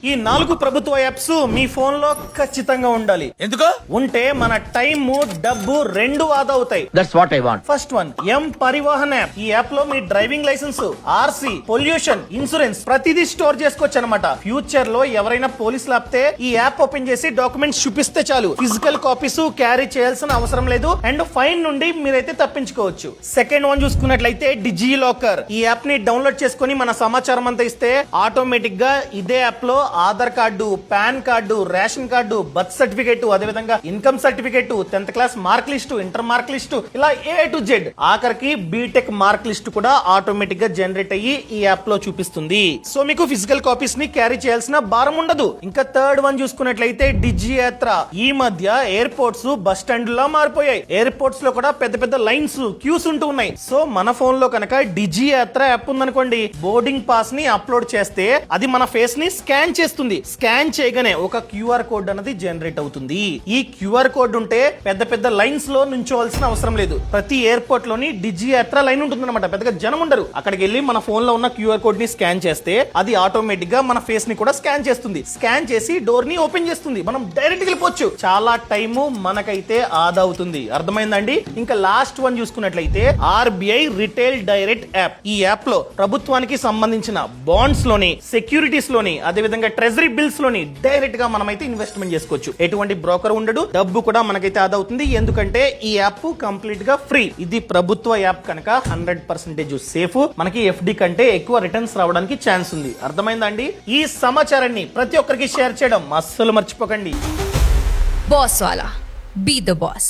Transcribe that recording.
ఈ 4 ప్రభుత్వ యాప్స్ మీ ఫోన్ లో ఖచ్చితంగా ఉండాలి. ఎందుకు? ఉంటే మన టైం డబ్బు 2 ఆదా అవుతాయి. That's what I want. First one M Parivahan app. ఈ యాప్ లో మీ driving licence, RC, pollution, insurance ప్రతిదీ స్టోర్ చేసుకోవచ్చు అనమాట. ఫ్యూచర్ లో ఎవరైనా పోలీసులు ఆపితే ఈ యాప్ ఓపెన్ చేసి డాక్యుమెంట్స్ చూపిస్తే చాలు, ఫిజికల్ కాపీస్ క్యారీ చేయాల్సిన అవసరం లేదు అండ్ ఫైన్ నుండి మీరైతే తప్పించుకోవచ్చు. సెకండ్ వన్ చూసుకున్నట్లయితే డిజి లాకర్. ఈ యాప్ ని డౌన్లోడ్ చేసుకుని మన సమాచారం అంతా ఇస్తే ఆటోమేటిక్ గా ఇదే యాప్ లో Aadhaar card, PAN card, ration card, birth certificate, అదేవిధంగా income certificate, 10th class mark list, inter mark list, ఇలా A to Z ఆఖరికి బీటెక్ మార్క్ లిస్ట్ కూడా ఆటోమేటిక్ గా జనరేట్ అయ్యి ఈ యాప్ లో చూపిస్తుంది. సో మీకు ఫిజికల్ కాపీస్ ని క్యారీ చేయాల్సిన భారం ఉండదు. ఇంకా థర్డ్ వన్ చూసుకున్నట్లయితే డిజి యాత్ర. ఈ మధ్య ఎయిర్పోర్ట్స్ బస్ స్టాండ్ లా మారిపోయాయి. ఎయిర్పోర్ట్స్ లో కూడా పెద్ద పెద్ద లైన్స్, క్యూస్ ఉంటూ ఉన్నాయి. సో మన ఫోన్ లో కనుక డిజి యాత్ర యాప్ ఉందనుకోండి, బోర్డింగ్ పాస్ ని అప్లోడ్ చేస్తే అది మన ఫేస్ ని స్కాన్ చేస్తుంది. స్కాన్ చేయగానే ఒక క్యూఆర్ కోడ్ అనేది జనరేట్ అవుతుంది. ఈ క్యూఆర్ కోడ్ ఉంటే పెద్ద పెద్ద లైన్స్ లో నుంచోవలసిన అవసరం లేదు. ప్రతి ఎయిర్పోర్ట్ లోని డిజి యాత్ర లైన్ ఉంటుంది అనమాట. పెద్దగా జనం ఉండరు. అక్కడికి వెళ్ళి మన ఫోన్ లో ఉన్న క్యూఆర్ కోడ్ ని స్కాన్ చేస్తే అది ఆటోమేటిక్ గా మన ఫేస్ ని కూడా స్కాన్ చేస్తుంది. స్కాన్ చేసి డోర్ ని ఓపెన్ చేస్తుంది. మనం డైరెక్ట్ వెళ్ళిపోవచ్చు. చాలా టైము మనకైతే ఆదా అవుతుంది. అర్థమైందండి? ఇంకా లాస్ట్ వన్ చూసుకున్నట్లయితే ఆర్బిఐ రిటైల్ డైరెక్ట్ యాప్. ఈ యాప్ లో ప్రభుత్వానికి సంబంధించిన బాండ్స్ లోని, సెక్యూరిటీస్ లోని, అదేవిధంగా ట్రెజరీ బిల్స్ లోని డైరెక్ట్ గా మనమైతే ఇన్వెస్ట్మెంట్ చేసుకోవచ్చు. ఎటువంటి బ్రోకర్ ఉండడు. డబ్బు కూడా మనకైతే ఆదా అవుతుంది. ఎందుకంటే ఈ యాప్ కంప్లీట్ గా ఫ్రీ. ఇది ప్రభుత్వ యాప్ కనుక 100% సేఫ్. మనకి ఎఫ్డి కంటే ఎక్కువ రిటర్న్స్ రావడానికి ఛాన్స్ ఉంది. అర్థమైందండి? ఈ సమాచారాన్ని ప్రతి ఒక్కరికి షేర్ చేయడం అస్సలు మర్చిపోకండి. Boss Wala. Be the boss.